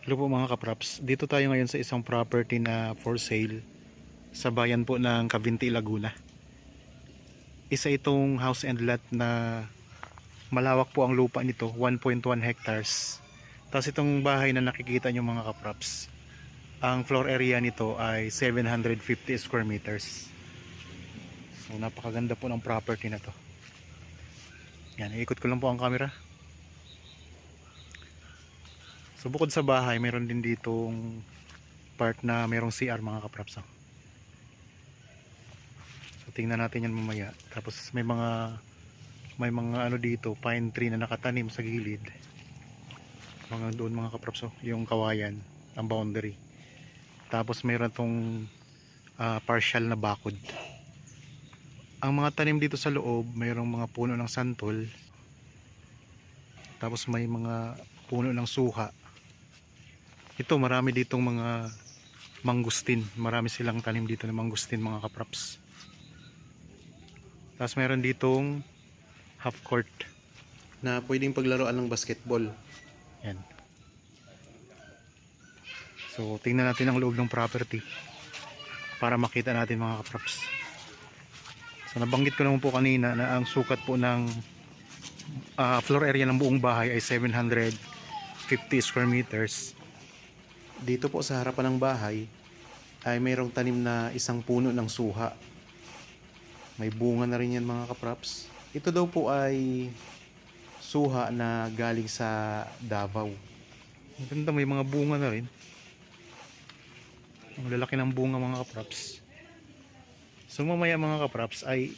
Hello po mga kapraps, dito tayo ngayon sa isang property na for sale sa bayan po ng Cavinti, Laguna. Isa itong house and lot na malawak po ang lupa nito, 1.1 hectares. Tapos itong bahay na nakikita nyo mga kapraps, ang floor area nito ay 750 square meters. So napakaganda po ng property na to. Yan, iikot ko lang po ang camera. So bukod sa bahay, mayroon din ditong part na mayroong CR mga kapraps. So tingnan natin yan mamaya. Tapos may mga ano dito, pine tree na nakatanim sa gilid. Mga doon mga kapraps, yung kawayan, ang boundary. Tapos mayroon tong partial na bakod. Ang mga tanim dito sa loob, mayroong mga puno ng santol. Tapos may mga puno ng suha. Ito, marami ditong mga mangustin. Marami silang tanim dito ng mangustin mga kapraps. Tapos meron ditong half court na pwedeng paglaruan ng basketball. Yan. So tingnan natin ang loob ng property para makita natin mga kapraps. So nabanggit ko naman po kanina na ang sukat po ng floor area ng buong bahay ay 750 square meters. Dito po sa harapan ng bahay ay mayroong tanim na isang puno ng suha. May bunga na rin yan mga kapraps. Ito daw po ay suha na galing sa Davao. Ang ganda, may mga bunga na rin. Ang lalaki ng bunga mga kapraps. So mamaya mga kapraps ay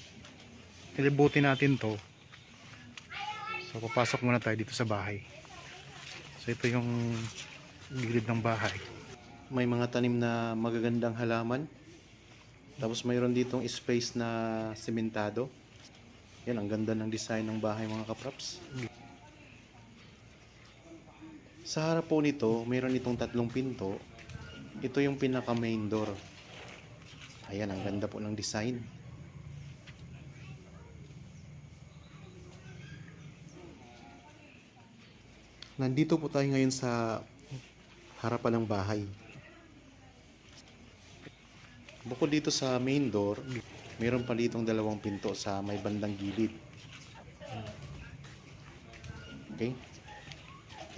ilibutin natin to. So papasok muna tayo dito sa bahay. So ito yung gilid ng bahay. May mga tanim na magagandang halaman. Tapos mayroon ditong space na sementado. Yan, ang ganda ng design ng bahay mga kapraps. Sa harap po nito, mayroon itong tatlong pinto. Ito yung pinaka main door. Ayan, ang ganda po ng design. Nandito po tayo ngayon sa harapan ng bahay. Bukod dito sa main door, mayroon pa ditong dalawang pinto sa may bandang gilid. Okay?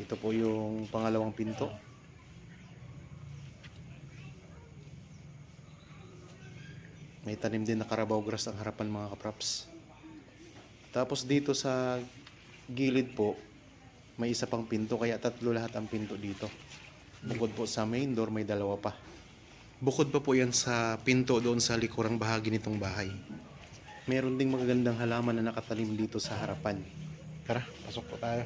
Ito po yung pangalawang pinto. May tanim din na Carabao grass ang harapan mga kapraps. Tapos dito sa gilid po, may isa pang pinto, kaya tatlo lahat ang pinto dito. Bukod po sa main door, may dalawa pa. Bukod pa po yan sa pinto doon sa likurang bahagi nitong bahay. Meron ding magagandang halaman na nakatanim dito sa harapan. Tara, pasok po tayo.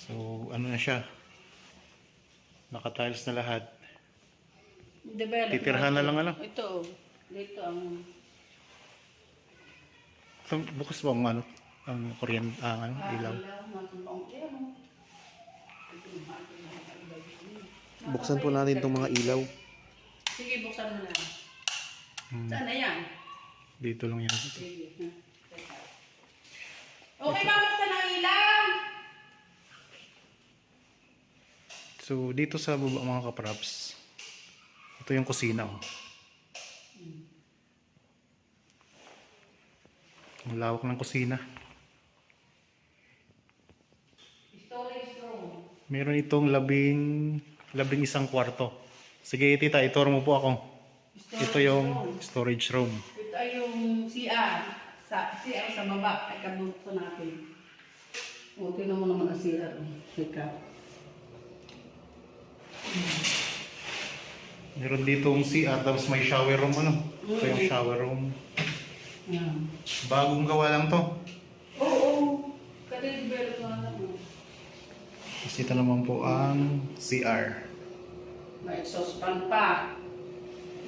So, ano na siya? Naka-tiles na lahat. Titirhan na lang ano? Ito, dito ang... So, bukas ba ang ano? Ang kuryente, ano, ilaw? Buksan po natin itong mga ilaw. Sige, buksan mo na. Saan na yan? Dito lang yan. Sige. Okay ba, buksan ang ilaw? So, dito sa baba mga kapraps, ito yung kusina. Oh. Ang lawak ng kusina. Storage room. Meron itong labing isang kwarto. Sige tita, ituro mo po ako. Ito yung storage room. Ito ay yung CR. CR sa baba. Ay kabukso natin. O, tingnan mo naman ang CR. Ikaw. Meron ditong CR, tapos may shower room ano. Ito yung shower room. Yan. Bagong gawa lang to. Oo. Ka-develop na lang. Tapos ito naman po ang CR. May exhaust fan pa.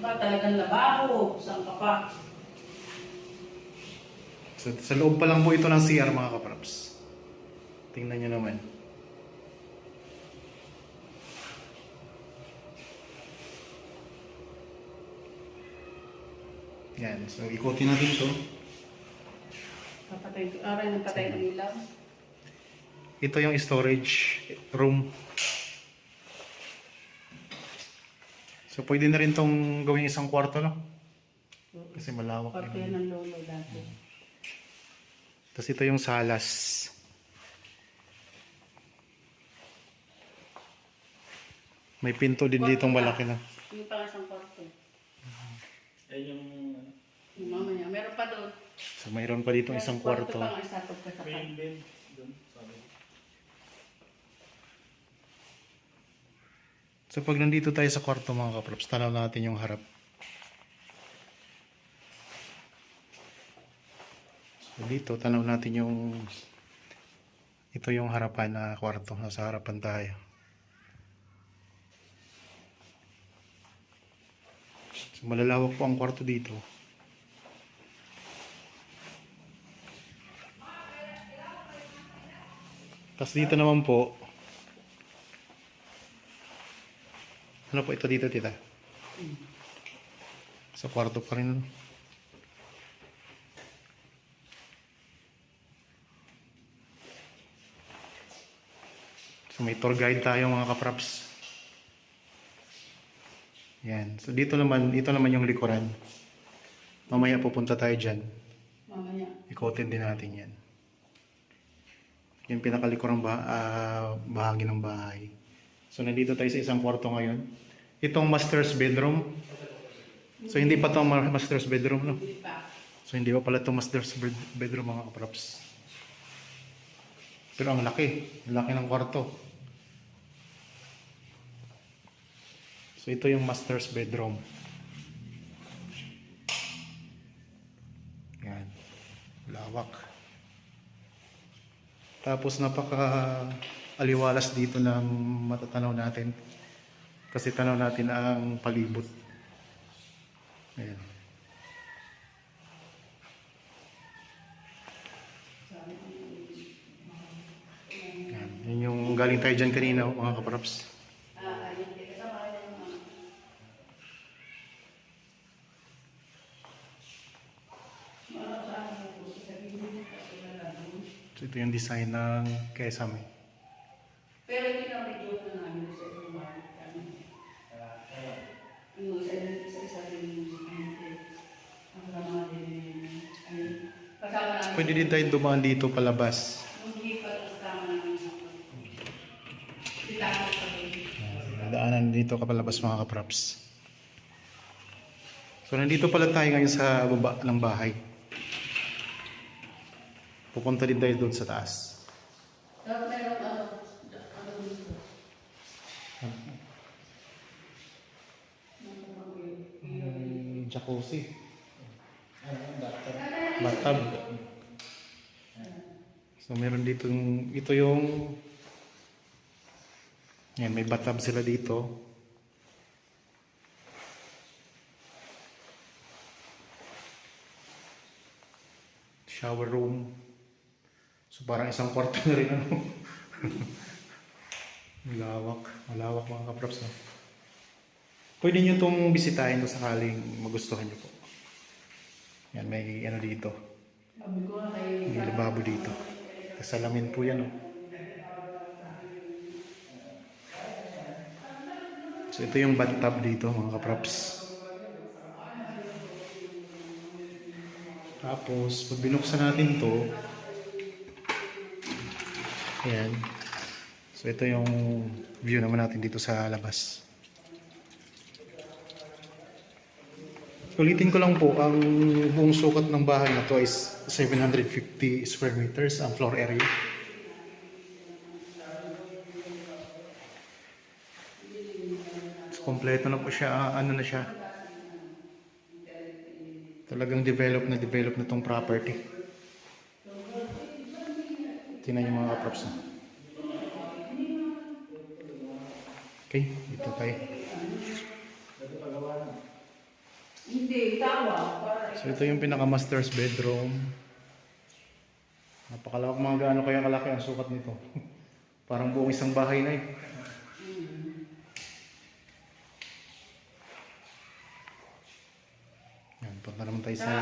Ba talagang lababo? Saan ka pa? So, sa loob pa lang po ito ng CR mga kapraps. Tingnan nyo naman. Yan. So, ikutin natin ito. Aray, nagpatay ng ilaw. Ito yung storage room. So, pwede na rin tong gawing isang kwarto, no? Kasi malawak. Kwarto yan ng lolo dati. Tapos ito yung salas. May pinto din dito malaki na. Yung pang isang kwarto. Yan yung Yung mamaya. Meron pa doon. So, mayroon pa dito isang kwarto. Kwarto pang isa to kasakal. main bin doon. Sabi. So, pag nandito tayo sa kwarto mga kaprops, tanaw natin yung harap. So, dito, tanaw natin yung ito yung harapan na kwarto. Nasa harapan tayo. So, malalawak po ang kwarto dito. Tapos dito naman po, ano po ito dito, tita? Sa kwarto pa rin. So may tour guide tayo mga kapraps. Yan. So dito naman, ito naman yung likuran. Mamaya pupunta tayo dyan. Mamaya. Ikotin din natin yan. Yung pinakalikurang bahagi ng bahay. So nandito tayo sa isang kwarto ngayon. Itong master's bedroom. So hindi pa itong master's bedroom, no? Hindi pa. So hindi pa pala itong master's bedroom mga kapraps. Pero ang laki. Ang laki ng kwarto. So ito yung master's bedroom. Yan. Lawak. Tapos napaka aliwalas dito ng matatanaw natin. Kasi tanaw natin ang palibot. Ayan. Ayan. Yun yung galing tayo dyan kanina mga kapraps. Ayun. Kasama yan yung mga. So ito yung design ng kesame. Pero hindi na video na namin sa isang market kami. Ano, isa rin ang rama din. Kasama namin. Pwede din tayo dumaan dito palabas. Hindi pa kasama namin. Sitama pa rin. Daanan dito kapalabas mga kapraps. So nandito pala tayo ngayon sa baba ng bahay. Pupunta din tayo doon sa taas. Tapos meron ano dito. Jacuzzi. Bathtub. So meron dito ito yung yan, may bathtub sila dito. Shower room. So parang isang kwarto na rin ano. Malawak. Malawak mga kaprops. No? Pwede nyo itong bisitahin kung sakaling magustuhan nyo po. Yan, may ano dito. Sabi ko nga kay May lababo dito. Kasalamin po yan. Oh. So ito yung bathtub dito mga kaprops. Tapos, pag binuksan natin to, ayan. So, ito yung view naman natin dito sa labas. Ulitin ko lang po, ang buong sukat ng bahay na to is 750 square meters ang floor area. So, kompleto na po siya, ano na siya. Talagang develop na tong property. Tingnan yung mga kaprops. Okay, dito tayo. hindi, tawa. So ito yung pinaka master's bedroom. Napakalawak mga gaano kaya kalaki ang sukat nito. Parang buong isang bahay na eh. Yan. Punta naman tayo Sa, sa...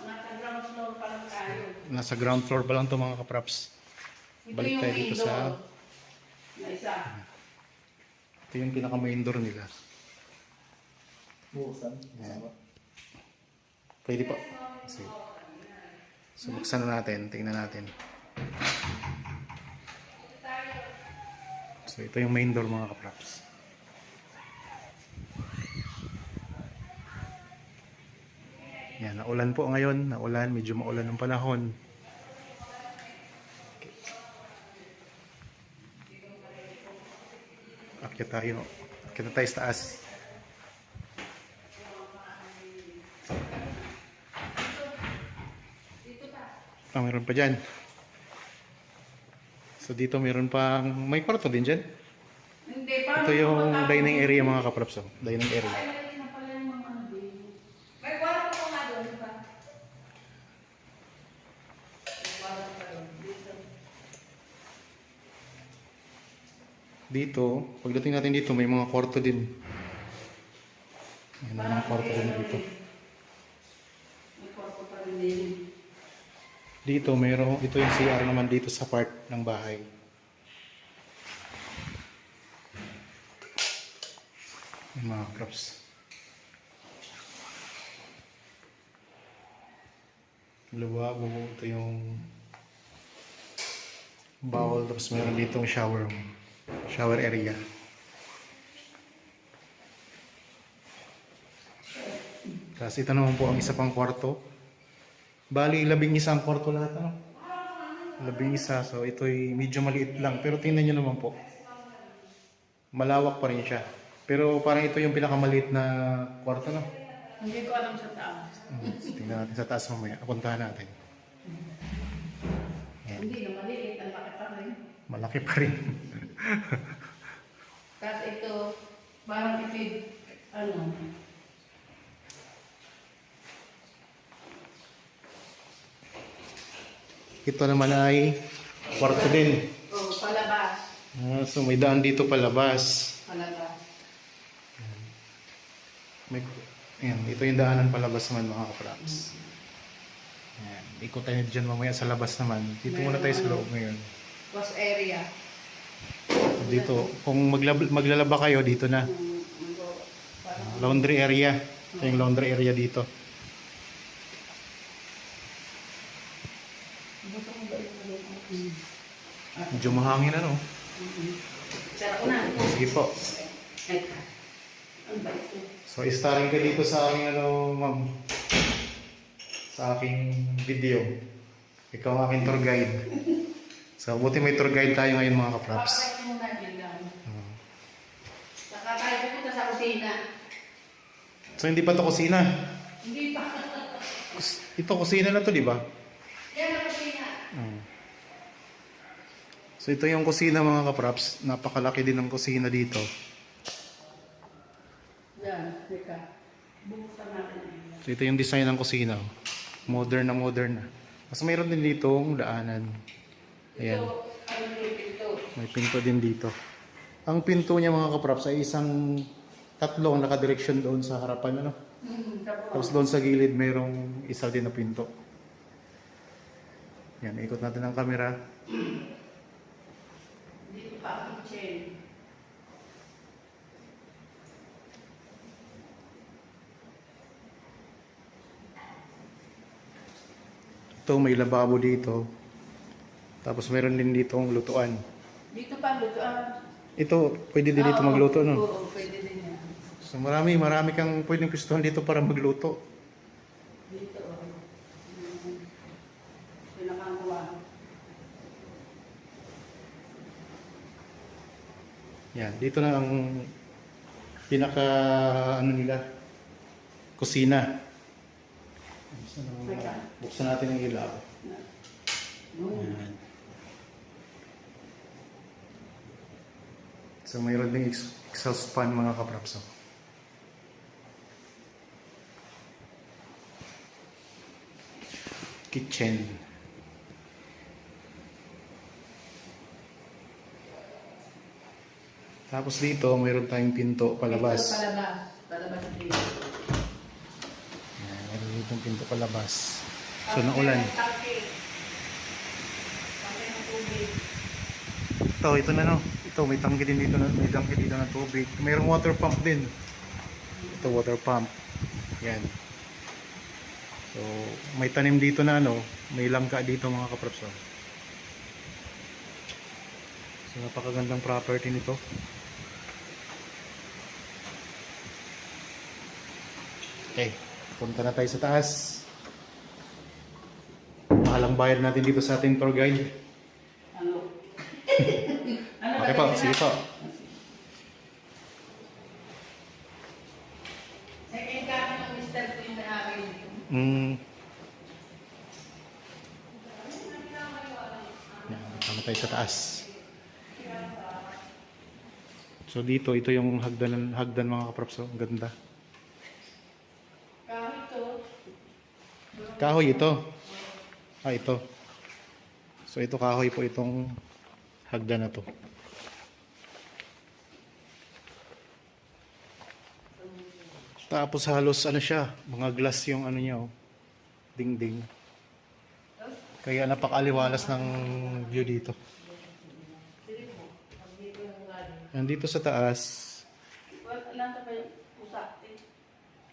nasa ground floor pa lang tayo. Nasa ground floor pa lang to mga kapraps. Ito Balik yung tayo dito window sa... na isa. Ito yung pinaka-main door nila. Buksan. Ayan. Pwede pa. Sige. So, buksan na natin. Tingnan natin. So, ito yung main door mga kapraps. Yan, naulan po ngayon. Naulan, medyo maulan ng panahon. Akyat tayo. Akyat na tayo sa taas. Ah, mayroon pa dyan. So dito mayroon pang... May kwarto din dyan. Hindi, Ito yung dining area mga kapraps. Oh. Dining area. Ay, maliit na pala yung mga ano din. May kwarto ko nga doon, di ba? May kwarto pa doon. Dito, pagdating natin dito, may mga kwarto din. May mga kwarto din dito. May kwarto pa rin din. Dito, mayroon, ito yung CR naman dito sa part ng bahay. Yung mga crops. Luwag, ito yung bawal, tapos meron dito yung shower room. Shower area. Tapos ito naman po ang isa pang kwarto. Bali, 11 ang kwarto lahat, ano? 11. So, ito'y medyo maliit lang. Pero tingnan nyo naman po. Malawak pa rin siya. Pero parang ito yung pinakamaliit na kwarto, no? Hindi ko alam sa taas. Tingnan natin sa taas mamaya. Puntahan natin. Yan. Hindi na maliit, ang laki pa rin. Malaki pa rin. Tapos ito, parang ipid, ano, Ito naman ay kwarto din. oh, palabas. So, may daan dito palabas. Palabas. May, ayan, ito yung daanan palabas naman mga kapraps. Ayan, ikot tayo dyan mamaya sa labas naman. Dito muna tayo sa loob ngayon. Wash area. Dito, kung maglalaba kayo, dito na. Parang, Laundry area. Ito yung laundry area dito. gusto ko ba ito? Medyo mahangin ano. Sarap ko na. Sige po. Ay, ang bait ko. So, starring ka dito sa aking ano, ma'am. Sa aking video. Ikaw ang aking tour guide. So, buti may tour guide tayo ngayon mga kapraps. Papakit mo na din lang. Saka tayo pupunta sa kusina. So, hindi pa to kusina. Hindi pa. Ito kusina na to, di ba? Yan ang kusina. So, ito yung kusina mga kapraps. Napakalaki din ng kusina dito. Yan, teka. Buksan natin. So, ito yung design ng kusina. Modern na modern na. Mas mayroon din dito ang daanan. Ayan. Ito, ano yung pinto? May pinto din dito. Ang pinto niya mga kapraps ay isang tatlong nakadireksyon doon sa harapan. Ano? Tapos doon sa gilid mayroong isa din na pinto. Yan, ikot natin ang camera. Dito pa ang kitchen. Ito may lababo dito. Tapos mayroon din dito ang lutuan. Dito pa lutuan. Ito, pwede din dito magluto, no? Oo, pwede din yan. So marami kang pwedeng pistuhan dito para magluto. Dito, pinakakuha. Yan, dito na ang pinaka ano nila, kusina. Buksan natin ang ilaw. Yan. So mayroon ding exhaust fan mga kapraps. Kitchen. Tapos dito mayroon tayong pinto palabas. Ito, palabas. Palabas dito. Yan, mayroon dito Itong pinto palabas. So naulan. Tangke. Tangke ng tubig. Ito na no. Ito may tangke din dito na, may tangke dito ng tubig. Mayroong water pump din. Ito water pump. Yan. So may tanim dito na ano, may langka dito mga kaprops. Oh. So napakagandang property nito. Okay, punta na tayo sa taas. Mahalang bayad natin dito sa ating tour guide. Ano? Ano Okay po, sige po. Second kami ng Mr. Queen na akin. Yan, punta tayo sa taas. So dito, ito yung hagdan mga kaprops. Ang ganda. Kahito. Kahoy ito. Ah, ito. So ito kahoy po itong hagdan na to. Tapos halos ano siya, mga glass yung ano niya oh. Dingding. Kaya napakaliwalas ng view dito. Nandito sa taas, Nasa pa yung pusa.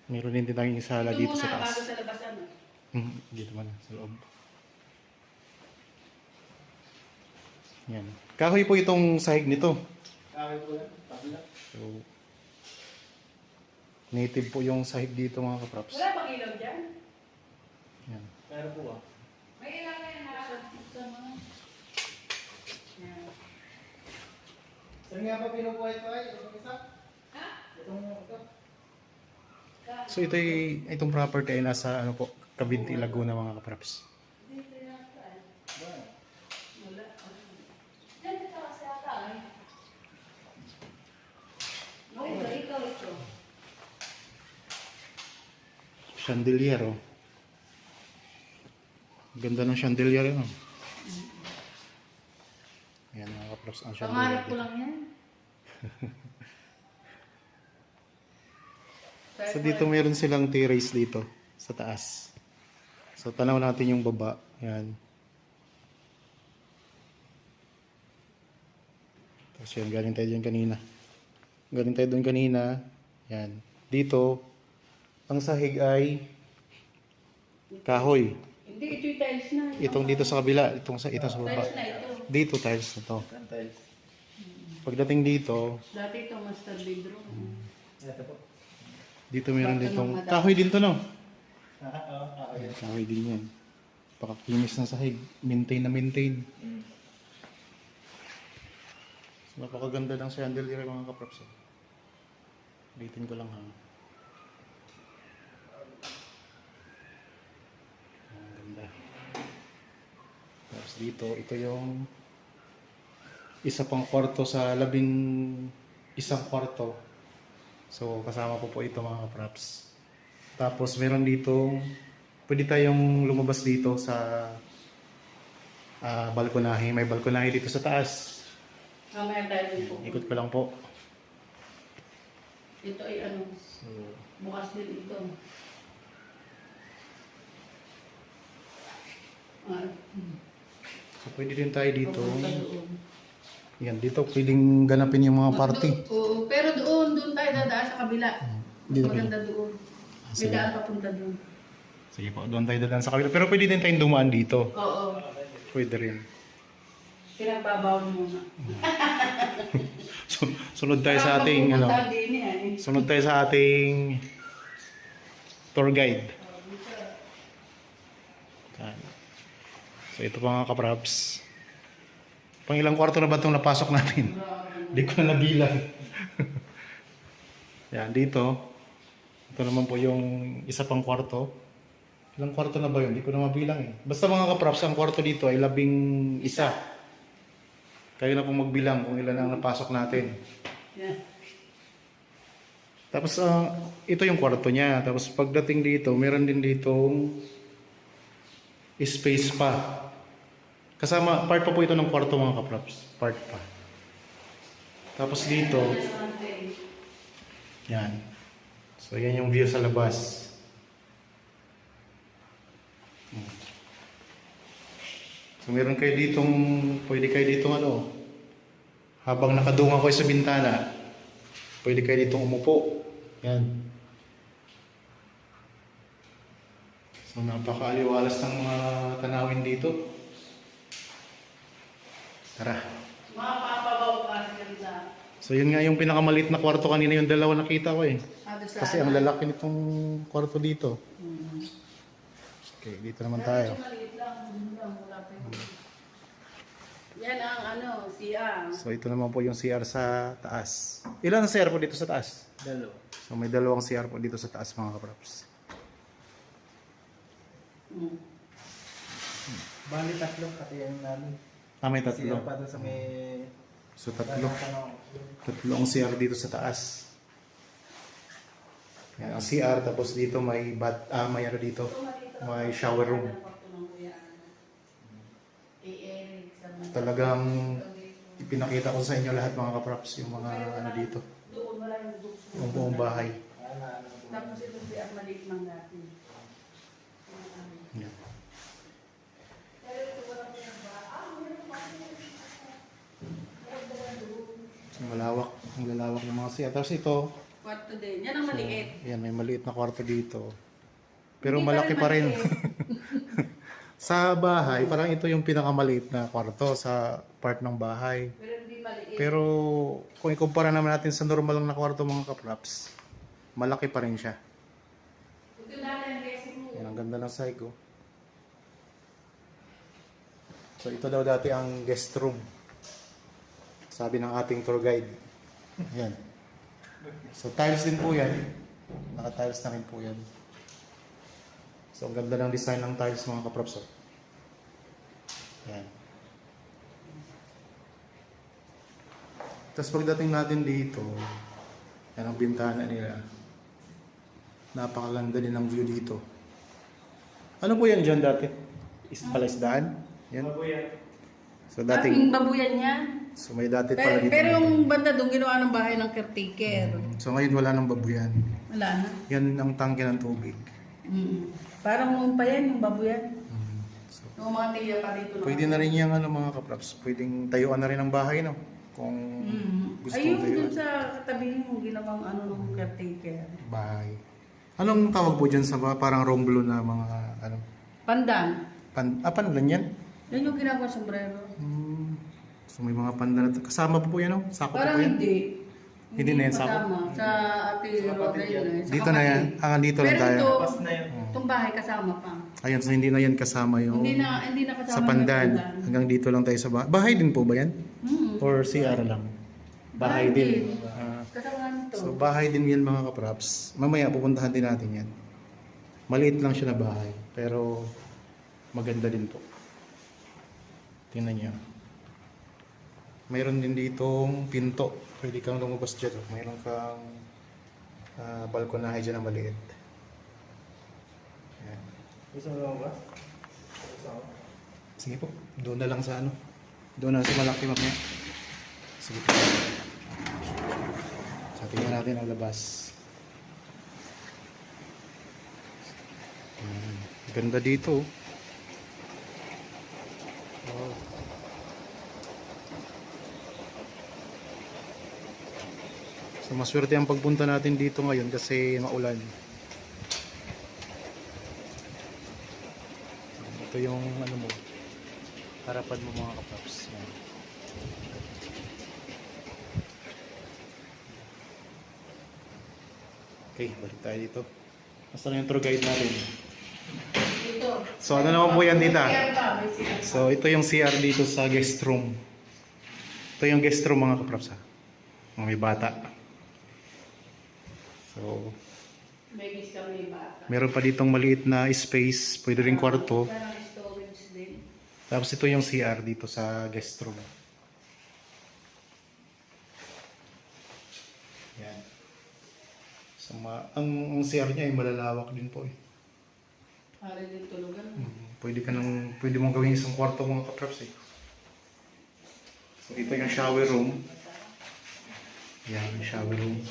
meron din tayong sala dito sa Ito muna, bago taas. sa labasan. Dito man, sa loob. Yan. Kahoy po itong sahig nito. Kaya po yan. Kabila. So, native po yung sahig dito mga kaprops. Wala bang ilaw dyan? Yan. Kaya po ah. May ilaw na yan ha? Sa mga... Yan. Saan nga ba pinubuhay ito ay? Itong isa? Ha? Itong ito? So itong property ay nasa ano po, Cabinti, Laguna mga kaprops. Dito yata eh. Ba? Wala. Diyan dito kasi ata eh. No, ikaw ito. Chandelier oh. Ganda ng chandelier yun oh. Ayan mga kaprops ang chandelier. Pangarap ko dito. lang yan. So dito meron silang terrace dito sa taas. So tanaw natin yung baba. Yan. Tapos yan, galing tayo dyan kanina. Galing tayo doon kanina. Yan. Dito, ang sahig ay kahoy. Hindi, ito yung tiles na. Itong dito sa kabila, itong sa baba. Tiles na ito. Dito tiles na to. Tiles. Pagdating dito, Dati ito master bedroom. Ito po. dito meron Bakit ditong naman, kahoy din to no. Oo. Okay. Kahoy din yan. Pakakinis ng sahig. Maintain na maintain. So, napakaganda ng chandelier mga kaprops. Ulitin ko lang ha. Ang ganda. Tapos dito, ito yung isa pang kwarto sa isang kwarto. So kasama po ito mga kaprops. Tapos meron dito, pwede tayong lumabas dito sa balkonahe. May balkonahe dito sa taas. Mamaya tayo din po. Ikot ko lang po. Ito ay ano, So, bukas din ito. so pwede din tayo dito. Papunta doon. Yan, dito pwedeng ganapin yung mga party. Oo, pero doon tayo dadaan sa kabila. Dito Maganda doon. May sige. daan papunta doon. Sige po, doon tayo dadaan sa kabila. Pero pwede din tayong dumaan dito. Oo. Pwede rin. Pinagbabaw muna. So, sunod tayo sa ating ano. Pupunta din yan. Sunod tayo sa ating tour guide. Yan. So ito pa mga kaprops. Pang ilang kwarto na ba itong napasok natin? Hindi ko na nabilang. Yan, dito. Ito naman po yung isa pang kwarto. Ilang kwarto na ba yun? Hindi ko na mabilang eh. Basta mga kaprops, ang kwarto dito ay 11. Kayo na pong magbilang kung ilan ang napasok natin. Yan. Tapos ito yung kwarto niya. Tapos pagdating dito, meron din ditong space pa. Kasama, part pa po ito ng kwarto mga kaprops. Part pa. Tapos dito, yan. So yan yung view sa labas. So meron kayo ditong, pwede kayo ditong habang nakadungan kayo sa bintana, pwede kayo ditong umupo. Yan. So napakaaliwalas ng mga tanawin dito. Tara. Mapapabaw ka ganda. So yun nga yung pinakamaliit na kwarto kanina, yung dalawa nakita ko eh. Kasi ang lalaki nitong kwarto dito. Okay, dito naman tayo. Maliit lang, wala pa yun. Yan ang CR. So ito naman po yung CR sa taas. Ilan ang CR po dito sa taas? Dalo. So may dalawang CR po dito sa taas mga kaprops. Bali tatlo pati yung namin. May Sila tatlo. pa doon sa may... So tatlo. Tatlo ang CR dito sa taas. Yan ang CR, tapos dito may may dito. May shower room. Talagang ipinakita ko sa inyo lahat mga kaprops yung mga dito. Yung buong bahay. Tapos ito CR maliit lang natin. Yan. So, malawak. Ang lalawak ng mga CR. Tapos ito, Kwarto din. Yan ang maliit. yan, may maliit na kwarto dito. Pero Hindi malaki pa rin. maliit. Sa bahay, parang ito yung pinakamaliit na kwarto sa part ng bahay. Pero hindi maliit. Pero kung ikumpara naman natin sa normal lang na kwarto mga kaprops, malaki pa rin siya. Ito na lang guessing mo. Yan, ang ganda ng psycho. So ito daw dati ang guest room. Sabi ng ating tour guide. Yan. So tiles din po yan. Naka-tiles na rin po yan. So ang ganda ng design ng tiles mga kaprops. Yan. Tapos pagdating natin dito, yan ang bintana nila. Napakaganda din ng view dito. Ano po yan dyan dati? Palaisdaan? Yan. So Dating babuyan yan. So may dati pala dito. Pero yung banda doon ginawa ng bahay ng caretaker. So ngayon wala nang babuyan. Wala na. Yan ang tangke ng tubig. Parang nung pa yan, yung babuyan. So, Yung mga tiya pa dito. pwede na rin yung mga kaprops. Pwedeng tayuan na rin ang bahay, no? Kung gusto Ayun, mong tayuan. dun sa katabi mo, ginawang ng caretaker. Bahay. Anong tawag po dyan sa parang romblo na mga Pandan. pandan yan? Yan yung ginagawa sombrero. So may mga pandan na kasama po yan, no? Sako po Parang yan? hindi. Hindi na yan sako? kasama. Sa ate Roda yun. Sa Dito na yan. kapatid. Hanggang dito lang Pero tayo. ito, Pas na yun. itong bahay kasama pa. Ayan, so hindi na yan kasama yung Hindi na kasama sa yung pandan. Hanggang dito lang tayo sa bahay. Bahay din po ba yan? Or CR lang? Bahay din. Kasama nito. So bahay din yan mga kaprops. Mamaya pupuntahan din natin yan. Maliit lang siya na bahay. Pero maganda din po. Tingnan niyo. Mayroon din ditong pinto. Pwede kang lumabas dyan. Mayroon kang balkonahe dyan na maliit. Ayan. Gusto mo ba? Sige po. Doon na lang sa Doon na sa malaki mamaya. Sige po. So tingnan natin ang labas. Ganda dito. Wow. So maswerte ang pagpunta natin dito ngayon kasi maulan. Ito yung mo, harapan mo mga kapaps. Yan. Okay, balik tayo dito. Nasaan yung tour guide natin? Dito. So ano naman po yan dito? CR pa, may CR pa. So ito yung CR dito sa guest room. Ito yung guest room mga kaprops ha. Mga may bata. So May miss kami bata. meron pa ditong maliit na space, pwede ring kwarto. Parang storage din. Tapos ito yung CR dito sa guest room. Yan. So ang CR niya ay malalawak din po eh. Para din tulugan. Pwede mong gawin isang kwarto mga kaprops eh. So ito yung shower room. Yan, yung shower room.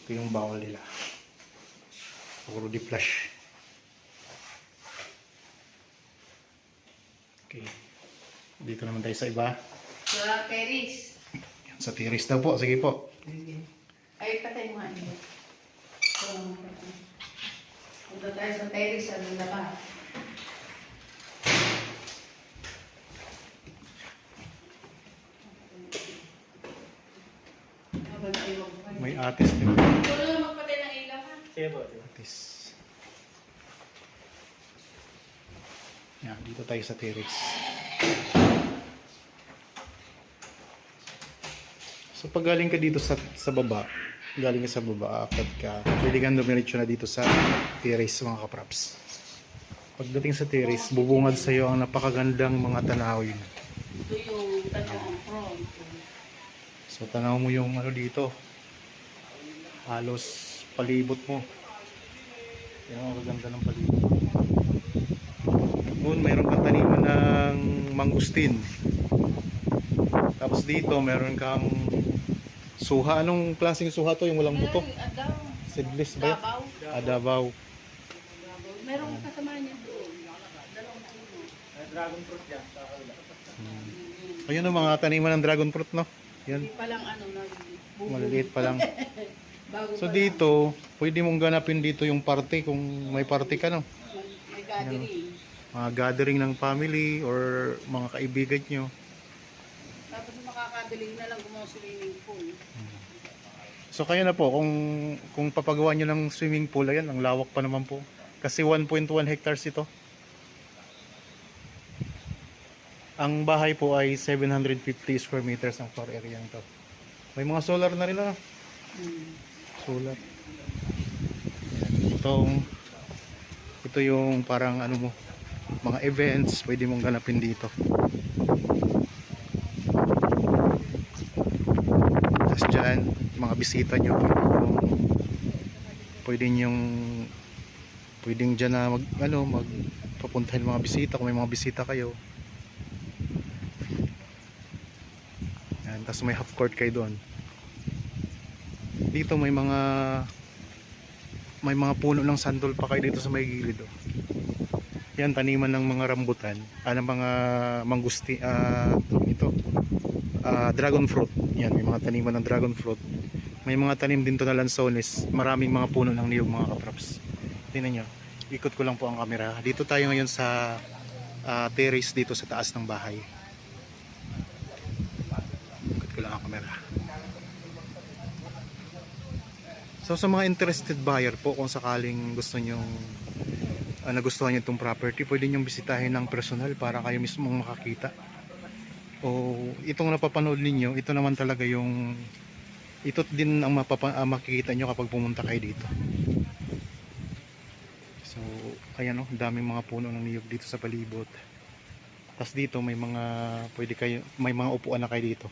Ito yung bawal nila. Puro di flash. Okay. Dito naman tayo sa iba. Sa terrace. Yan, sa terrace daw po. Sige po. Ay, patay mo nga niyo. Punta tayo sa terrace sa labas. May atis din. Ito lang magpatay ng ilaw ha. Sige po. Atis. Yan, dito tayo sa terrace. So pag galing ka dito sa baba, galing ka sa baba, aakyat ka, pwede kang dumiretso na dito sa terrace mga kapraps. Pagdating sa terrace, bubungad sa iyo ang napakagandang mga tanawin. Ito yung tanong front. So tanaw mo yung ano dito, halos palibot mo. Yan ang maganda ng palibot. Noon mayroon kang taniman ng mangustin. Tapos dito meron kang suha. Anong klaseng suha to? Yung walang buto? Adaw. Seedless ba? Dabaw. Adabaw. Merong kasama niya doon. Dalawang puno. Dragon fruit yan. Ayun ang mga taniman ng dragon fruit, no? Yan. Hindi pa lang ano na Maliliit pa lang. bago So pa dito, pwede mong ganapin dito yung party kung may party ka, no? lang. May gathering. Mga gathering ng family or mga kaibigan nyo. Tapos makakabiling na lang gumawa swimming pool. So kaya na po, kung papagawa nyo ng swimming pool, ayan, ang lawak pa naman po. Kasi 1.1 hectares ito. Ang bahay po ay 750 square meters ang floor area nito. May mga solar na rin na. Solar. Ayan. Ito yung parang ano mo, mga events, pwede mong ganapin dito. Tapos dyan, mga bisita nyo, pwedeng dyan na magpapuntahin mga bisita kung may mga bisita kayo. Yan, tapos may half court kayo doon. Dito may mga puno ng sandol pa kayo dito sa may gilid. Oh. Yan, taniman ng mga rambutan, ng mga manggusti, dragon fruit. Yan, may mga taniman ng dragon fruit. May mga tanim din to na lansones. Maraming mga puno ng niyog mga kapraps. Tingnan nyo, ikot ko lang po ang camera. Dito tayo ngayon sa terrace dito sa taas ng bahay. Ikot ko lang ang camera. So sa mga interested buyer po, kung sakaling gusto nyong nagustuhan nyo itong property, pwede nyong bisitahin ng personal para kayo mismong makakita. O itong napapanood ninyo, ito naman talaga yung ito din ang makikita nyo kapag pumunta kayo dito. So ayan o, daming mga puno ng niyog dito sa palibot. Tapos dito may mga upuan na kayo dito.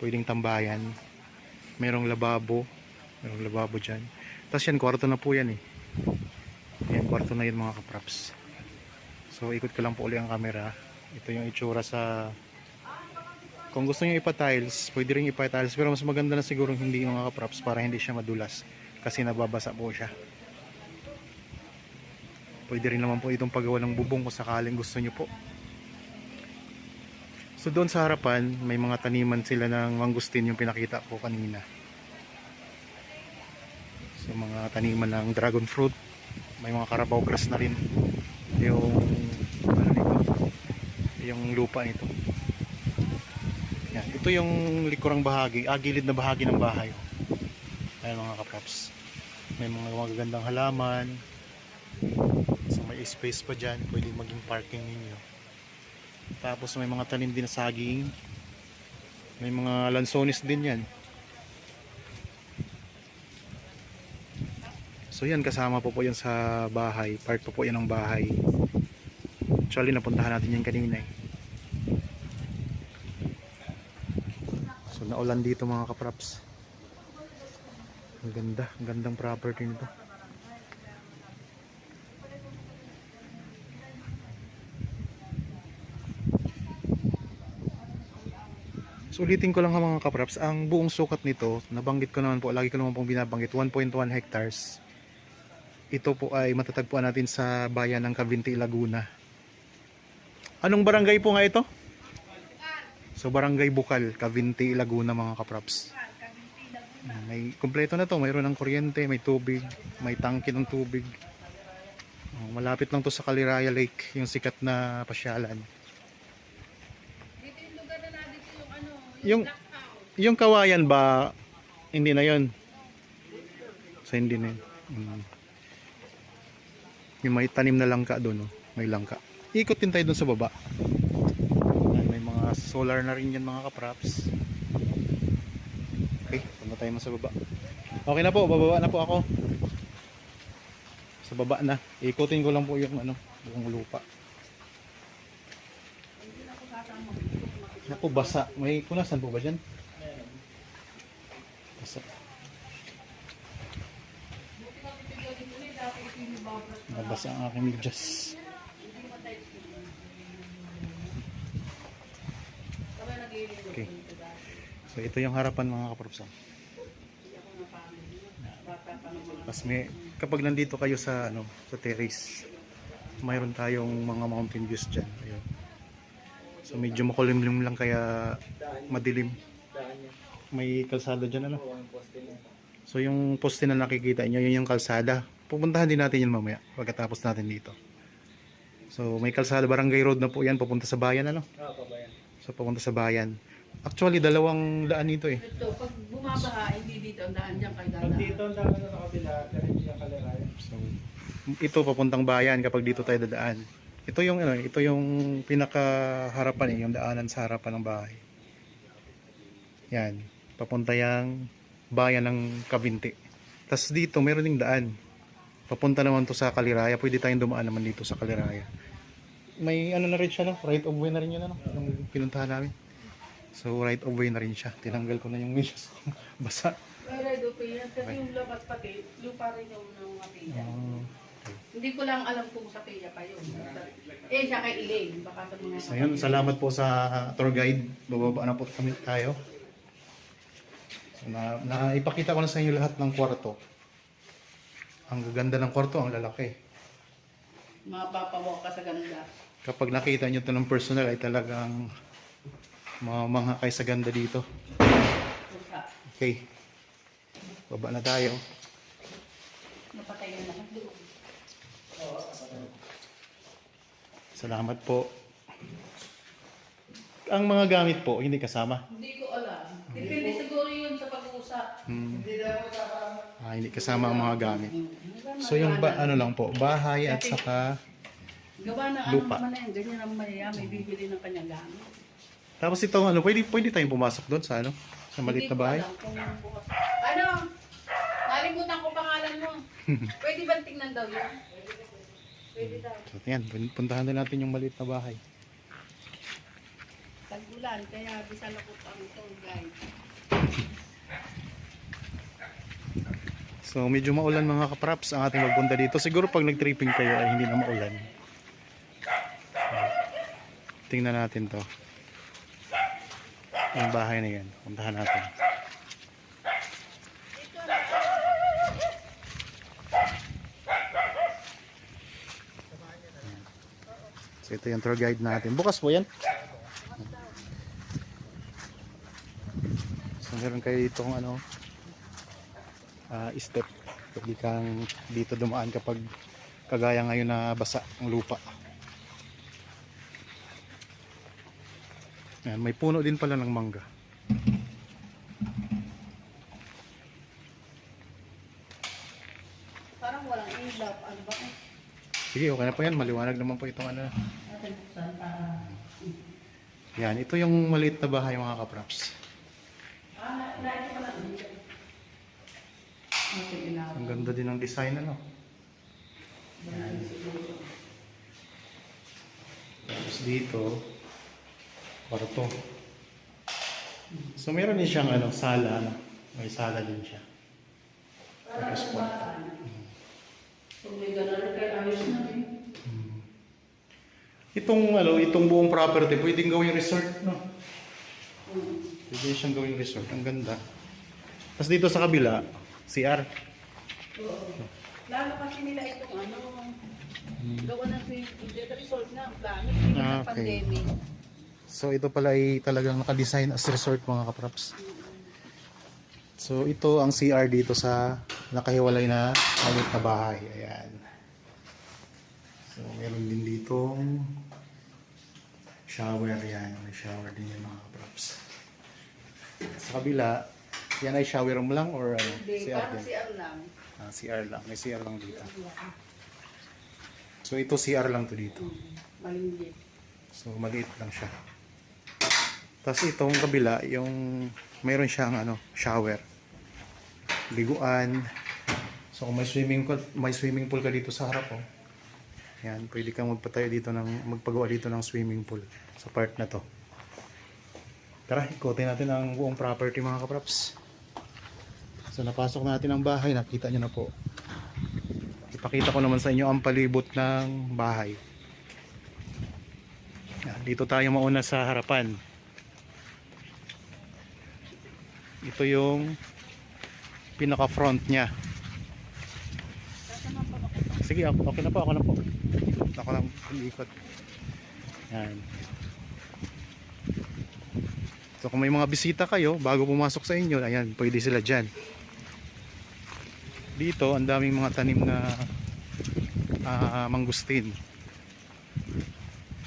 Pwedeng tambayan. Merong lababo dyan. Tapos yan, kwarto na po yan eh. Yan, kwarto na yun mga kapraps. So ikot ko lang po ulit ang camera. Ito yung itsura sa, kung gusto nyo ipa-tiles, pwede rin ipa-tiles, pero mas maganda na siguro hindi mga kapraps para hindi siya madulas kasi nababasa po siya. Pwede rin naman po itong paggawa ng bubong kung sakaling gusto nyo po. So doon sa harapan may mga taniman sila ng mangustin yung pinakita ko kanina. So mga taniman ng dragon fruit, may mga carabao grass na rin yung yung lupa nito. Yan, ito yung likurang bahagi, gilid na bahagi ng bahay. Ayan mga kapraps, may mga magagandang halaman. So may space pa dyan, pwede maging parking ninyo. Tapos may mga tanim din na saging, may mga lansones din yan. So yan, kasama po yan sa bahay, part po yan ng bahay. Actually napuntahan natin yan kanina eh. So naulan dito mga kapraps. Ang gandang property nito. So ulitin ko lang mga kapraps, ang buong sukat nito, nabanggit ko naman po, lagi ko naman pong binabanggit, 1.1 hectares. Ito po ay matatagpuan natin sa bayan ng Cavinti, Laguna. Anong barangay po nga ito? So Barangay Bukal, Cavinti, Laguna mga kaprops. May kumpleto na to, mayroon ng kuryente, may tubig, may tangke ng tubig. Malapit lang to sa Caliraya Lake, yung sikat na pasyalan. Dito yung lugar na dito yung ano, Yung duck house. yung kawayan ba hindi na 'yon? So hindi na yun. Yung may tanim na langka doon, oh. May langka. Ikot din tayo doon sa baba. Yan, may mga solar na rin yan mga kaprops. Okay, punta tayo sa baba. Okay na po, bababa na po ako. Sa baba na. Ikutin ko lang po yung ano, buong lupa. Naku, basa. May kunasan po ba dyan? Basa. Nabasa ang aking medyas. Okay. So ito yung harapan mga kaprops. Tapos may, kapag nandito kayo sa ano, sa terrace, mayroon tayong mga mountain views dyan. Ayun. So medyo makulimlim lang kaya madilim. May kalsada dyan ano. So yung poste na nakikita nyo, yun yung kalsada. Pupuntahan din natin yun mamaya pagkatapos natin dito. So may kalsada, barangay road na po yan, papunta sa bayan ano. So papunta sa bayan. Actually dalawang daan nito eh. Ito, pag bumabaha, hindi dito ang daan dyan kay Dada. Dito ang dami na kabila, ganun yung Caliraya. So ito papuntang bayan kapag dito tayo dadaan. Ito yung ano, ito yung pinakaharapan eh, yung daanan sa harapan ng bahay. Yan, papunta yang bayan ng Cavinti. Tapos dito meron ding daan. Papunta naman to sa Caliraya. Pwede tayong dumaan naman dito sa Caliraya. May ano na rin siya no, right of way na rin yun ano, yung pinuntahan namin. So right of way na rin siya. Tinanggal ko na yung medyas. Basa. Pero doon yan, kasi yung labas pati, lupa rin yung mga piya. Okay. Hindi ko lang alam kung sa piya pa yun. Eh, siya kay Elaine, baka sa mga... So yun, salamat po sa tour guide. Bababa na po kami tayo. So, ipakita ko na sa inyo lahat ng kwarto. Ang gaganda ng kwarto, ang lalaki. Mapapawak ka sa ganda. Kapag nakita nyo ito ng personal ay talagang mga kay sa ganda dito. Pusa. Okay. Baba na tayo. Napatay na naman doon. Salamat po. Ang mga gamit po, hindi kasama. Hindi ko alam. Depende siguro yun sa pag-uusap. Hindi daw kasama. Hindi kasama ang mga gamit. So yung ano lang po, bahay at saka gawa ng lupa. ano naman na yan, ganyan ang may bibili ng kanyang gamit. tapos itong ano, pwede tayong pumasok doon sa ano, sa maliit na bahay. Hindi ko alam kung bukas. Ano? Nalimutan ko pangalan mo. Pwede ba tingnan daw yun? Pwede daw. So yan, puntahan din natin yung maliit na bahay. Tag-ulan, kaya bisalakot ang tour guide. So medyo maulan mga kapraps ang ating magpunta dito. Siguro pag nag-tripping kayo ay hindi na maulan. Tingnan natin to. Yung bahay na yan. Puntahan natin. So ito yung tour guide natin. Bukas po yan. So meron kayo dito kung ano, step. Pwede kang dito dumaan kapag kagaya ngayon na basa ang lupa. Ayan, may puno din pala ng mangga. Parang walang ilaw. Ano ba? Sige, okay na po yan. Maliwanag naman po itong ano. Atin buksan para... Yan, ito yung maliit na bahay mga kapraps. Lahat ko lang. Ang ganda din ng design ano. Tapos dito, kwarto. So meron din siyang ano, sala ano. May sala din siya. Tapos kwarto. Kung may gano'n, kaya ayos na rin. Itong buong property, pwedeng gawing resort, no? Pwede siyang gawing resort. Ang ganda. Tapos dito sa kabila, CR. Lalo kasi nila itong ano, Hmm. gawa ng resort na ang plano. Ah, Ng okay. pandemic. So ito pala ay talagang naka-design as resort mga kaprops. So ito ang CR dito sa nakahiwalay na maliit na bahay. Ayan. So meron din ditong shower yan. May shower din yan mga kaprops. Sa kabila, yan ay shower room lang or ano? Hindi, CR parang din? CR lang. Ah, CR lang. May CR lang dito. So ito CR lang to dito. Malingit. So maliit lang siya. Tapos itong kabila, yung meron siyang ano, shower. Liguan. So kung may swimming pool ka dito sa harap oh. Yan, pwede kang magpagawa dito ng swimming pool sa part na to. Tara, ikotin natin ang buong property mga kaprops. So napasok natin ang bahay, nakita nyo na po. Ipakita ko naman sa inyo ang palibot ng bahay. Yan, dito tayo mauna sa harapan. Ito yung pinaka front niya. Sige, okay na po, ako na po. Ako lang ikot. Yan. So kung may mga bisita kayo bago pumasok sa inyo, ayan, pwede sila dyan. Dito, ang daming mga tanim na mangustin.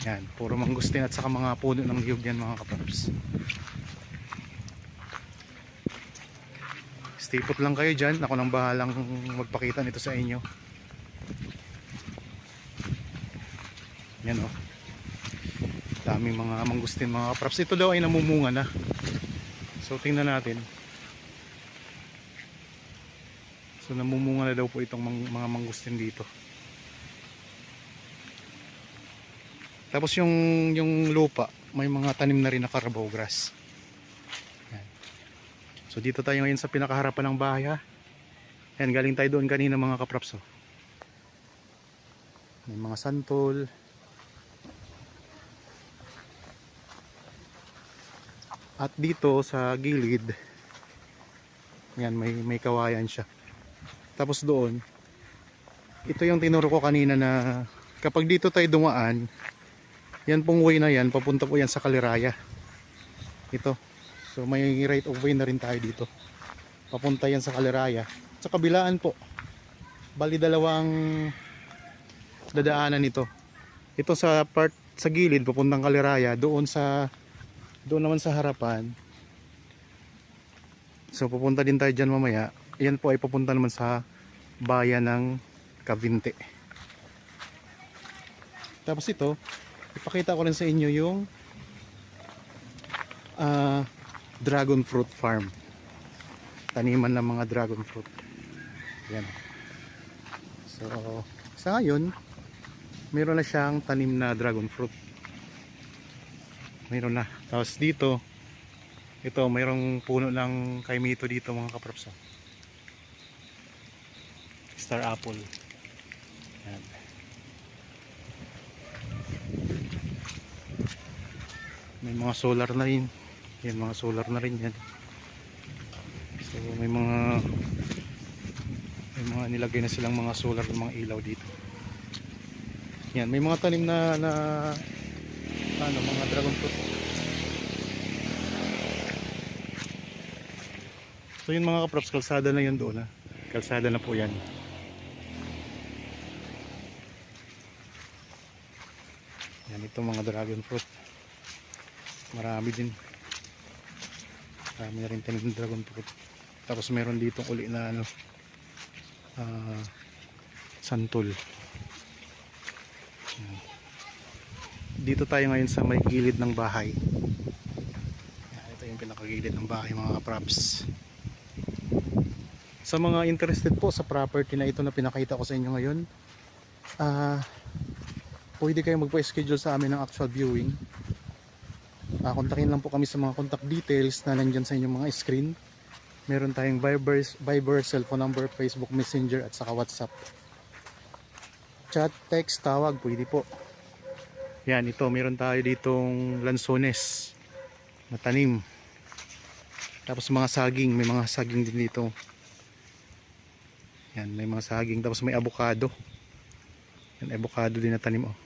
Yan, puro mangustin at saka mga puno ng niyog yan mga kapaps. Stay put lang kayo dyan. Ako nang bahalang magpakita nito sa inyo. Yan o. Daming mga mangustin mga kapraps. Ito daw ay namumunga na. So tingnan natin. So namumunga na daw po itong mga mangustin dito. Tapos yung lupa, may mga tanim na rin na Carabao grass. Yan. So dito tayo ngayon sa pinakaharapan ng bahay ha. Yan, galing tayo doon kanina mga kapraps. Oh. May mga santol. At dito sa gilid, yan, may kawayan siya. Tapos doon, ito yung tinuro ko kanina na kapag dito tayo dumaan, yan pong way na yan, papunta po yan sa Kaliraya. Ito. So may right of way na rin tayo dito. Papunta yan sa Kaliraya. Sa kabilaan po, bali dalawang dadaanan nito. Ito sa part sa gilid, papuntang Kaliraya, doon naman sa harapan. So pupunta din tayo dyan mamaya. Yan po ay papunta naman sa bayan ng Cavite. Tapos ito, ipakita ko rin sa inyo yung dragon fruit farm. Taniman ng mga dragon fruit. Yan. So sa ngayon, meron na siyang tanim na dragon fruit. Mayroon na. Tapos dito, ito mayroong puno ng kaimito dito mga kaprops. Star apple. Yan. May mga solar na rin. Yan, mga solar na rin yan. So may mga nilagay na silang mga solar ng mga ilaw dito. Yan, may mga tanim na mga dragon fruit. So yun mga kaprops, kalsada na yun doon ha. Kalsada na po yan. Yan, ito mga dragon fruit. Marami din. Marami na rin tanim ng dragon fruit. Tapos meron dito uli na santol. Yan. Dito tayo ngayon sa may gilid ng bahay. Yan, ito yung pinakagilid ng bahay mga kaprops. Sa mga interested po sa property na ito na pinakita ko sa inyo ngayon, pwede kayo magpa-schedule sa amin ng actual viewing. Kontakin lang po kami sa mga contact details na nandyan sa inyong mga screen. Meron tayong Viber, cellphone number, Facebook Messenger at saka WhatsApp. Chat, text, tawag, pwede po. Yan, ito, meron tayo ditong lansones na tanim. Tapos mga saging, may mga saging din dito. Yan, may mga saging, tapos may avocado. Yan, avocado din na tanim oh.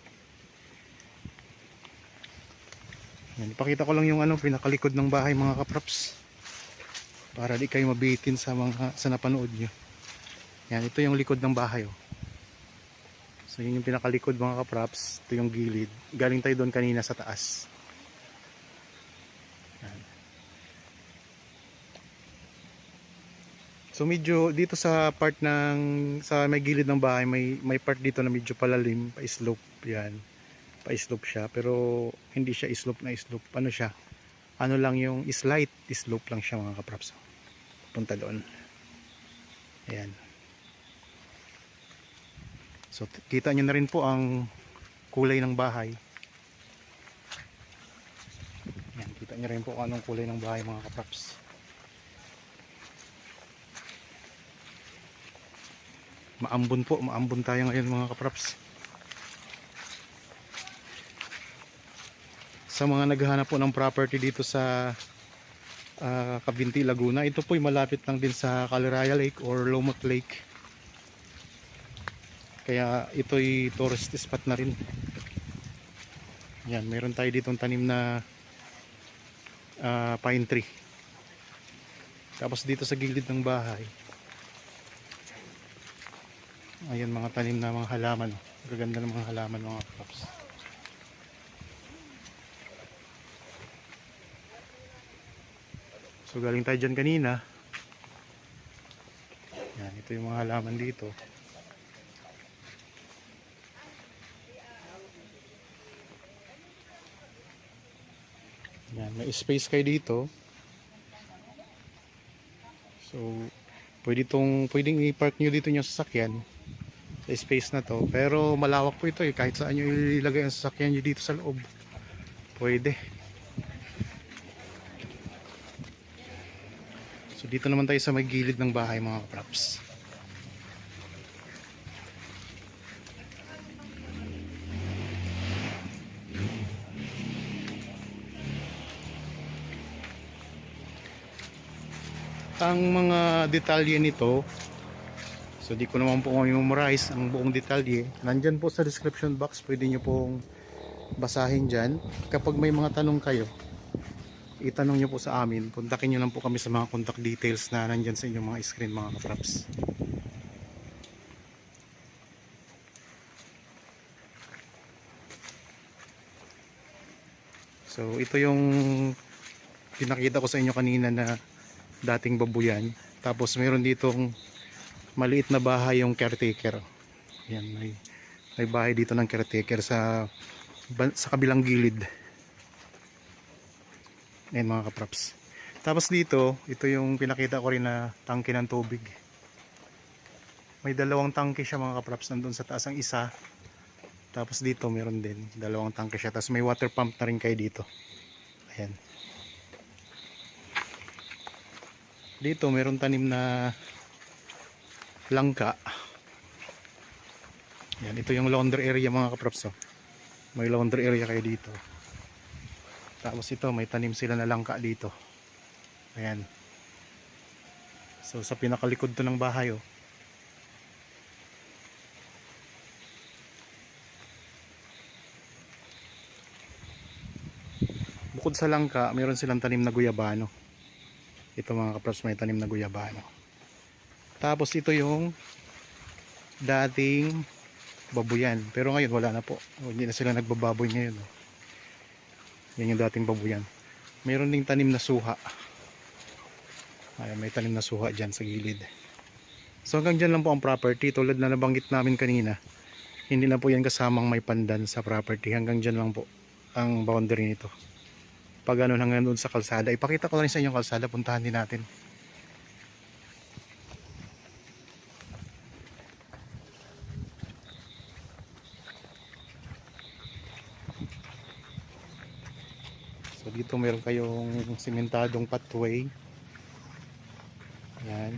Yan, ipakita ko lang yung ano, pinakalikod ng bahay mga kaprops. Para di kayo mabitin sa mga sa napanood nyo. Yan, ito yung likod ng bahay oh. So yun yung pinakalikod mga kaprops. Ito yung gilid. Galing tayo doon kanina sa taas. Yan. So medyo dito sa part ng sa may gilid ng bahay may part dito na medyo palalim, pa-slope 'yan. Pa-slope siya pero hindi siya slope na slope. Ano siya? Ano lang yung slight slope lang siya mga kaprops. Punta doon. Ayan. So kita niyo na rin po ang kulay ng bahay. Ayan, kita niyo rin po kung anong kulay ng bahay mga kaprops. Maambon po, maambon tayo ngayon mga kaprops. Sa mga naghahanap po ng property dito sa Cabinti, Laguna, ito po ay malapit lang din sa Caliraya Lake or Lomoc Lake. Kaya ito ay tourist spot na rin. Yan, meron tayo ditong tanim na pine tree. Tapos dito sa gilid ng bahay, ayan mga tanim na mga halaman. Gaganda ng mga halaman mga kaprops. So galing tayo dyan kanina. Yan, ito yung mga halaman dito. Yan, may space kayo dito. So pwedeng i-park nyo dito yung sasakyan sa space na to, pero malawak po ito eh, kahit saan nyo ilagay ang sasakyan nyo dito sa loob pwede. So dito naman tayo sa may gilid ng bahay mga kaprops. Ang mga detalye nito, so di ko naman po memorize ang buong detalye. Nandyan po sa description box, pwede nyo pong basahin dyan. Kapag may mga tanong kayo, itanong nyo po sa amin. Kontakin nyo lang po kami sa mga contact details na nandyan sa inyong mga screen mga kaprops. So ito yung pinakita ko sa inyo kanina na dating babuyan. Tapos meron ditong maliit na bahay yung caretaker. Yan, may bahay dito ng caretaker sa kabilang gilid. Ayan mga kaprops. Tapos dito, ito yung pinakita ko rin na tangke ng tubig. May dalawang tangke siya mga kaprops. Nandun sa taas ang isa. Tapos dito meron din dalawang tangke siya. Tapos may water pump na rin kayo dito. Ayan. Dito meron tanim na langka. Yan, ito yung laundry area mga kaprops. Oh. May laundry area kayo dito. Tapos ito may tanim sila na langka dito. Ayan. So sa pinakalikod to ng bahay oh. Bukod sa langka, meron silang tanim na guyabano. Ito mga kaprops, may tanim na guyabano. Tapos ito yung dating babuyan. Pero ngayon wala na po. Hindi na sila nagbababoy ngayon. Yan yung dating babuyan. Mayroon ding tanim na suha. Ayan, may tanim na suha dyan sa gilid. So hanggang dyan lang po ang property. Tulad na nabanggit namin kanina, hindi na po yan kasamang may pandan sa property. Hanggang dyan lang po ang boundary nito. Pag ganun hanggang doon sa kalsada. Ipakita ko rin sa inyo kalsada. Puntahan din natin. So dito meron kayong simentadong pathway. Ayan.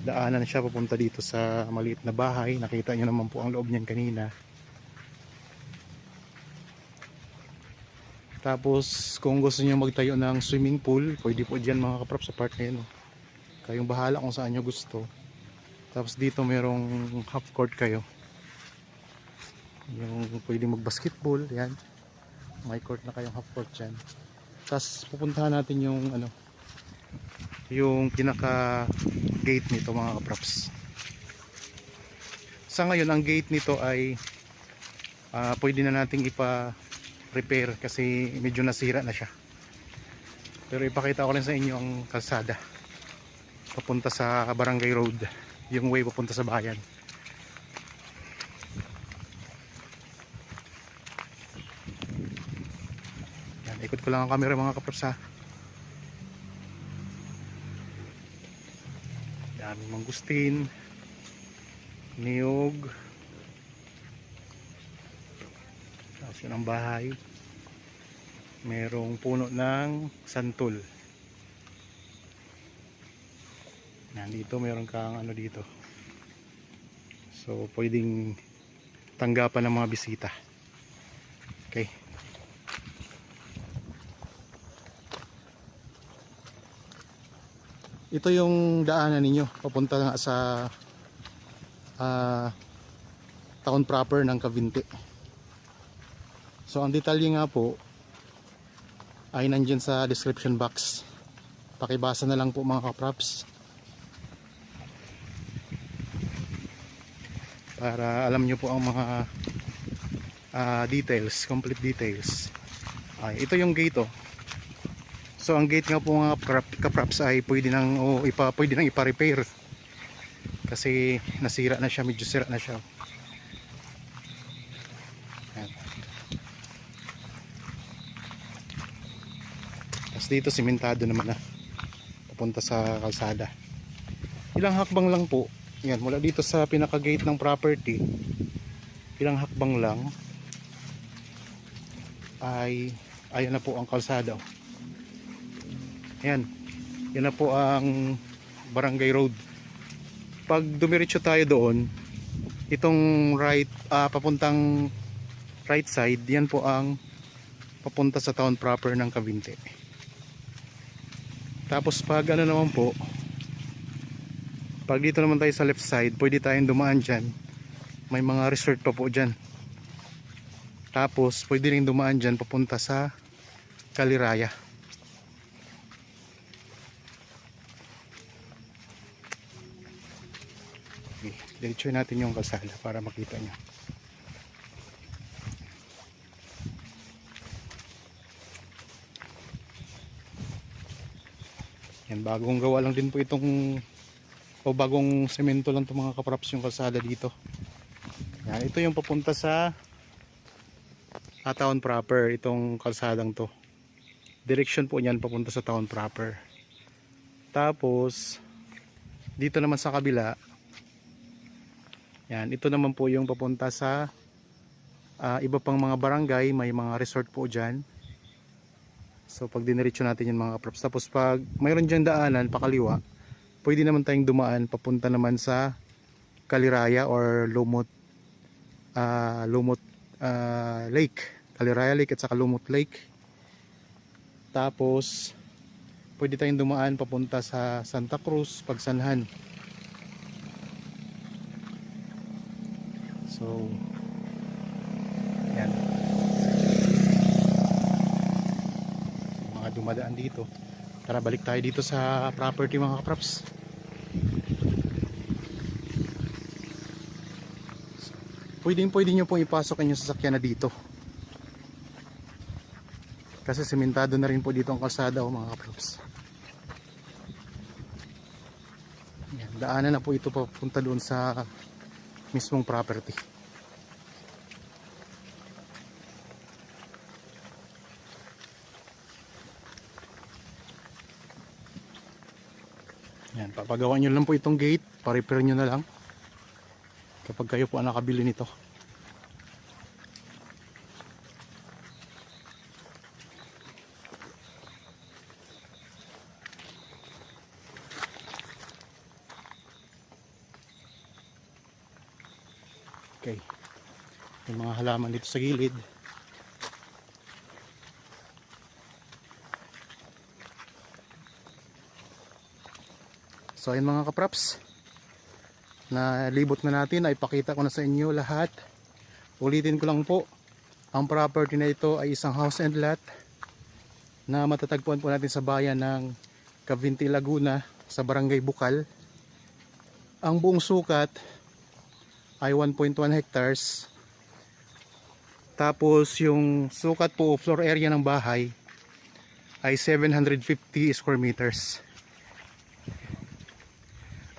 Daanan siya papunta dito sa maliit na bahay. Nakita nyo naman po ang loob niyan kanina. Tapos kung gusto niyo magtayo ng swimming pool, pwede po dyan mga kaprops sa part na yun. Kayong bahala kung saan nyo gusto. Tapos dito merong half court kayo. Yung pwede mag-basketball, yan. May court na kayong half court dyan. Tapos pupuntahan natin yung ano, yung pinaka gate nito mga kaprops. Sa ngayon ang gate nito ay pwede na nating ipa-repair kasi medyo nasira na siya. Pero ipakita ko rin sa inyo ang kalsada papunta sa Barangay Road, yung way papunta sa bayan. Yan, ikot ko lang ang camera mga kaprops ha. Daming mangustin, niyog. Tapos yun ang bahay. Merong puno ng santol. Nandito meron kang ano dito. So pwedeng tanggapan ng mga bisita. Okay. Ito yung daanan ninyo papunta nga sa town proper ng Cavinti. So ang detalye nga po ay nandyan sa description box. Pakibasa na lang po mga kaprops para alam nyo po ang mga details, complete details. Ito yung gate oh. So ang gate nga po mga kaprops ay pwede nang ipa-repair kasi nasira na siya, medyo sira na siya. Ayan. Tapos dito simentado naman na papunta sa kalsada. Ilang hakbang lang po. Yan, mula dito sa pinaka gate ng property, ilang hakbang lang ay ayan na po ang kalsada. Ayan, yan na po ang Barangay Road. Pag dumiretso tayo doon, itong right, papuntang right side, yan po ang papunta sa town proper ng Cavinti. Tapos pag ano naman po, pag dito naman tayo sa left side, pwede tayong dumaan dyan. May mga resort pa po dyan. Tapos pwede rin dumaan dyan papunta sa Kaliraya. Okay, diretsuhin natin yung kalsada para makita nyo. Yan, bagong gawa lang din po itong bagong semento lang itong mga kaprops yung kalsada dito. Yan, ito yung papunta sa town proper, itong kalsadang to. Direction po niyan papunta sa town proper. Tapos dito naman sa kabila, yan, ito naman po yung papunta sa iba pang mga barangay, may mga resort po dyan. So pag diniretso natin yung mga kaprops, tapos pag mayroon dyan daanan pakaliwa, pwede naman tayong dumaan papunta naman sa Kaliraya or Lumot Lake, Kaliraya Lake at saka Lumot Lake. Tapos pwede tayong dumaan papunta sa Santa Cruz, Pagsanhan. So yan, mga dumadaan dito. Tara, balik tayo dito sa property mga kaprops. Pwede nyo pong ipasok ang sasakyan na dito kasi sementado na rin po dito ang kalsada mga kaprops. Yan, daanan na po ito papunta doon sa mismong property. Yan, papagawa nyo lang po itong gate, pa-repair nyo na lang kapag kayo po ang nakabili nito. Okay, yung mga halaman dito sa gilid. So ayun mga kaprops, na libot na natin ay pakita ko na sa inyo lahat. Ulitin ko lang po, ang property na ito ay isang house and lot na matatagpuan po natin sa bayan ng Cavinti, Laguna, sa Barangay Bukal. Ang buong sukat ay 1.1 hectares. Tapos yung sukat po, floor area ng bahay ay 750 square meters.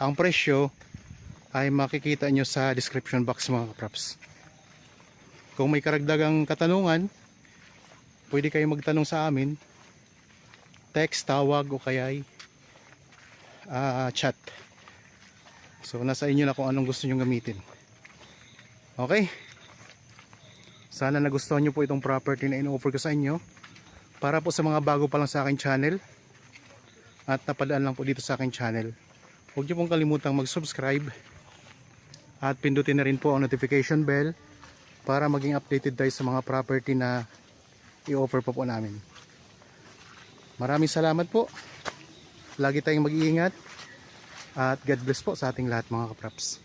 Ang presyo ay makikita nyo sa description box mga kapraps. Kung may karagdagang katanungan, pwede kayo magtanong sa amin, text, tawag o kaya chat. So nasa inyo na kung anong gusto nyo gamitin. Okay, sana nagustuhan nyo po itong property na in-offer ko sa inyo. Para po sa mga bago pa lang sa aking channel at napadaan lang po dito sa aking channel, huwag nyo pong kalimutang mag-subscribe at pindutin na rin po ang notification bell para maging updated tayo sa mga property na i-offer po namin. Maraming salamat po. Lagi tayong mag-iingat at God bless po sa ating lahat mga kapraps.